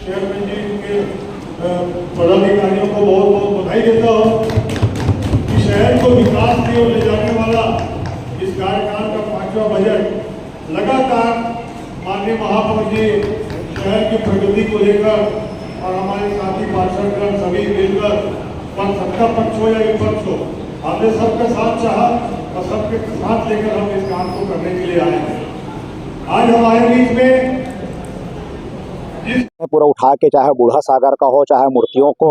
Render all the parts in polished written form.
Chairman जी के पदाधिकारियों को बहुत बहुत बधाई देता हूँ कि शहर को विकास की ओर ले जाने वाला इस कार्यकाल का 5वां बजट लगातार माननीय महापौर जी शहर की प्रगति को लेकर और हमारे साथी पार्षदगण सभी मिलकर सत्ता पक्ष हो या विपक्ष हो, हमने सबका साथ चाहा और सबके साथ लेकर हम इस काम को करने के लिए आए हैं। आज हमारे बीच में पूरा उठा के, चाहे बूढ़ा सागर का हो, चाहे मूर्तियों को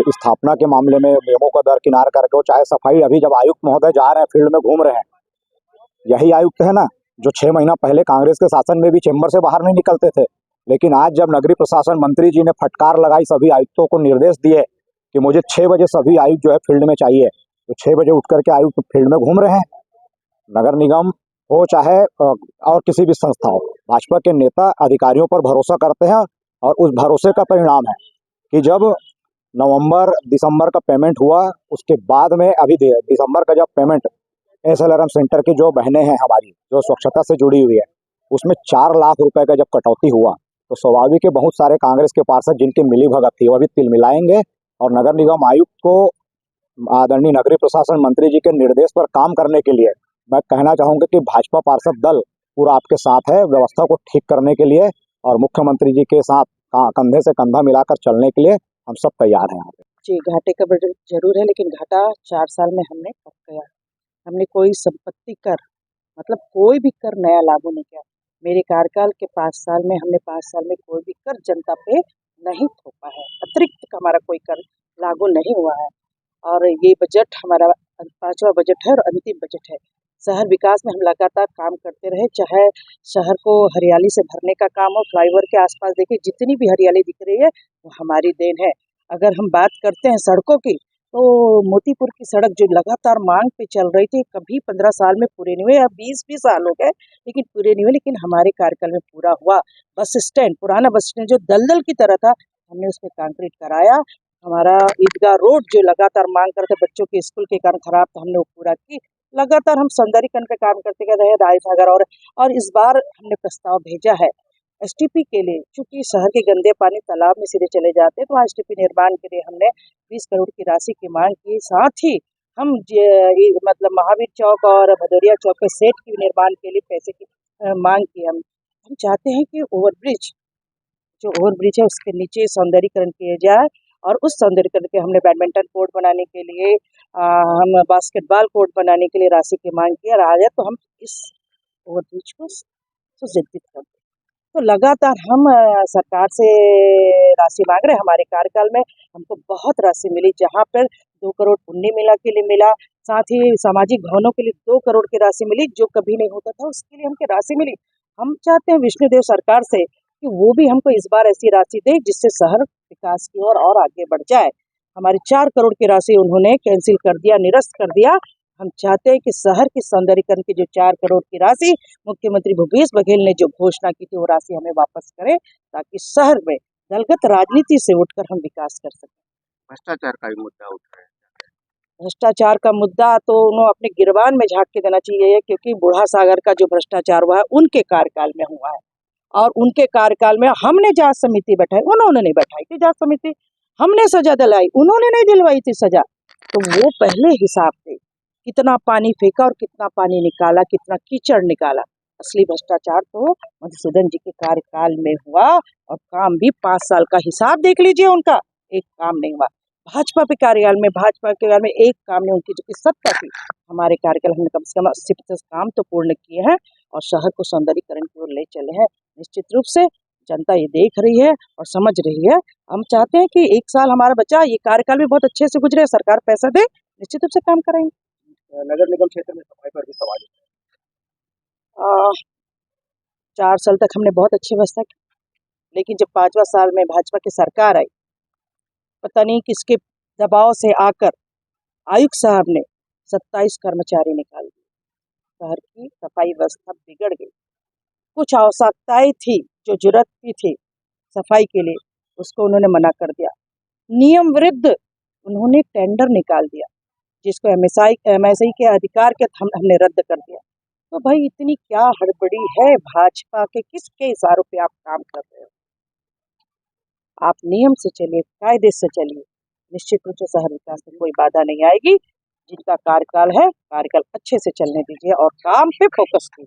स्थापना के मामले में नियमों का दरकिनार करके हो, चाहे सफाई, अभी जब आयुक्त महोदय जा रहे हैं फील्ड में घूम रहे हैं, यही आयुक्त है ना जो 6 महीना पहले कांग्रेस के शासन में भी चेंबर से बाहर नहीं निकलते थे। लेकिन आज जब नगरीय प्रशासन मंत्री जी ने फटकार लगाई, सभी आयुक्तों को निर्देश दिए कि मुझे 6 बजे सभी आयुक्त जो है फील्ड में चाहिए, तो 6 बजे उठ करके आयुक्त फील्ड में घूम रहे हैं। नगर निगम हो चाहे और किसी भी संस्था हो, भाजपा के नेता अधिकारियों पर भरोसा करते हैं और उस भरोसे का परिणाम है कि जब नवंबर दिसंबर का पेमेंट हुआ, उसके बाद में अभी दिसंबर का जब पेमेंट SLRM सेंटर की जो बहनें हैं हमारी जो स्वच्छता से जुड़ी हुई है, उसमें 4 लाख रुपए का जब कटौती हुआ, तो स्वाभाविक है बहुत सारे कांग्रेस के पार्षद जिनकी मिली भगत थी वो भी तिल मिलाएंगे और नगर निगम आयुक्त को आदरणीय नगरीय प्रशासन मंत्री जी के निर्देश पर काम करने के लिए मैं कहना चाहूँगा कि भाजपा पार्षद दल पूरा आपके साथ है व्यवस्था को ठीक करने के लिए, और मुख्यमंत्री जी के साथ कंधे से कंधा मिलाकर चलने के लिए हम सब तैयार हैं। यहाँ पे जी, घाटे का बजट जरूर है, लेकिन घाटा 4 साल में हमने कब किया? हमने कोई संपत्ति कर मतलब कोई भी कर नया लागू नहीं किया। मेरे कार्यकाल के 5 साल में हमने 5 साल में कोई भी कर जनता पे नहीं थोपा है, अतिरिक्त का हमारा कोई कर लागू नहीं हुआ है। और ये बजट हमारा 5वां बजट है और अंतिम बजट है। शहर विकास में हम लगातार काम करते रहे, चाहे शहर को हरियाली से भरने का काम हो, फ्लाईओवर के आसपास देखिए जितनी भी हरियाली दिख रही है वो हमारी देन है। अगर हम बात करते हैं सड़कों की, तो मोतीपुर की सड़क जो लगातार मांग पे चल रही थी, कभी 15 साल में पूरे नहीं हुए, अब 20 भी साल हो गए लेकिन पूरे नहीं हुए, लेकिन हमारे कार्यकाल में पूरा हुआ। बस स्टैंड, पुराना बस स्टैंड जो दलदल की तरह था, हमने उसमें कंक्रीट कराया। हमारा ईदगाह रोड जो लगातार मांग करते बच्चों के स्कूल के कारण खराब था, हमने वो पूरा की। लगातार हम सौंदर्यीकरण पे काम करते गए रहे, रायसागर और इस बार हमने प्रस्ताव भेजा है STP के लिए, क्योंकि शहर के गंदे पानी तालाब में सीधे चले जाते हैं, तो STP निर्माण के लिए हमने 20 करोड़ की राशि की मांग की। साथ ही हम मतलब महावीर चौक और भदौरिया चौक पे सेट के निर्माण के लिए पैसे की मांग की। हम चाहते हैं कि ओवरब्रिज है उसके नीचे सौंदर्यीकरण किया जाए, और उस सौंदर्यीकरण के हमने बैडमिंटन कोर्ट बनाने के लिए, हम बास्केटबॉल कोर्ट बनाने के लिए राशि की मांग की। और आज तो हम इस ओवरब्रिज को सुसज्जित कर दें, तो लगातार हम सरकार से राशि मांग रहे हैं। हमारे कार्यकाल में हमको बहुत राशि मिली, जहाँ पर 2 करोड़ पुण्य मेला के लिए मिला, साथ ही सामाजिक भवनों के लिए 2 करोड़ की राशि मिली, जो कभी नहीं होता था उसके लिए हमको राशि मिली। हम चाहते हैं विष्णुदेव सरकार से कि वो भी हमको इस बार ऐसी राशि दे जिससे शहर विकास की ओर और आगे बढ़ जाए। हमारी 4 करोड़ की राशि उन्होंने कैंसिल कर दिया, निरस्त कर दिया। हम चाहते हैं कि शहर के सौंदर्यीकरण की जो 4 करोड़ की राशि मुख्यमंत्री भूपेश बघेल ने जो घोषणा की थी, वो राशि हमें वापस करें, ताकि शहर में दलगत राजनीति से उठकर हम विकास कर सकें। भ्रष्टाचार का भी मुद्दा उठ रहा है। भ्रष्टाचार का मुद्दा तो उन्होंने अपने गिरबान में झाँक के देना चाहिए, क्योंकि बूढ़ा सागर का जो भ्रष्टाचार हुआ है उनके कार्यकाल में हुआ है, और उनके कार्यकाल में हमने जांच समिति बैठाई, उन्होंने नहीं बैठाई थी जांच समिति। हमने सजा दिलाई, उन्होंने नहीं दिलवाई थी सजा। तो वो पहले हिसाब थे कितना पानी फेंका और कितना पानी निकाला, कितना कीचड़ निकाला। असली भ्रष्टाचार तो मधुसूदन जी के कार्यकाल में हुआ, और काम भी 5 साल का हिसाब देख लीजिए उनका, एक काम नहीं हुआ। भाजपा के कार्यकाल में एक काम नहीं, उनकी जो सत्ता थी। हमारे कार्यकाल हमने कम से कम 80% काम तो पूर्ण किए हैं और शहर को सौंदर्यीकरण की ओर ले चले हैं। निश्चित रूप से जनता ये देख रही है और समझ रही है। हम चाहते हैं कि 1 साल हमारा बचा, ये कार्यकाल भी बहुत अच्छे से गुजरे, सरकार पैसा दे, निश्चित रूप से काम करेंगे। नगर निगम क्षेत्र में सफाई पर भी सवाल है। 4 साल तक हमने बहुत अच्छी व्यवस्था की, लेकिन जब 5वां साल में भाजपा की सरकार आई, पता नहीं किसके दबाव से आकर आयुक्त साहब ने 27 कर्मचारी निकाल दिए। शहर की सफाई व्यवस्था बिगड़ गई। कुछ आवश्यकताएं थी जो जरूरत की थी सफाई के लिए, उसको उन्होंने मना कर दिया। नियम विरुद्ध उन्होंने टेंडर निकाल दिया, जिसको MSI के अधिकार के हमने रद्द कर दिया। तो भाई इतनी क्या हड़बड़ी है भाजपा के, किसके इशारों पे आप काम कर रहे हो? आप नियम से चलिए, कायदे से चलिए, निश्चित रूप से शहर विकास में कोई बाधा नहीं आएगी। जिनका कार्यकाल है, कार्यकाल अच्छे से चलने दीजिए और काम पे फोकस कीजिए।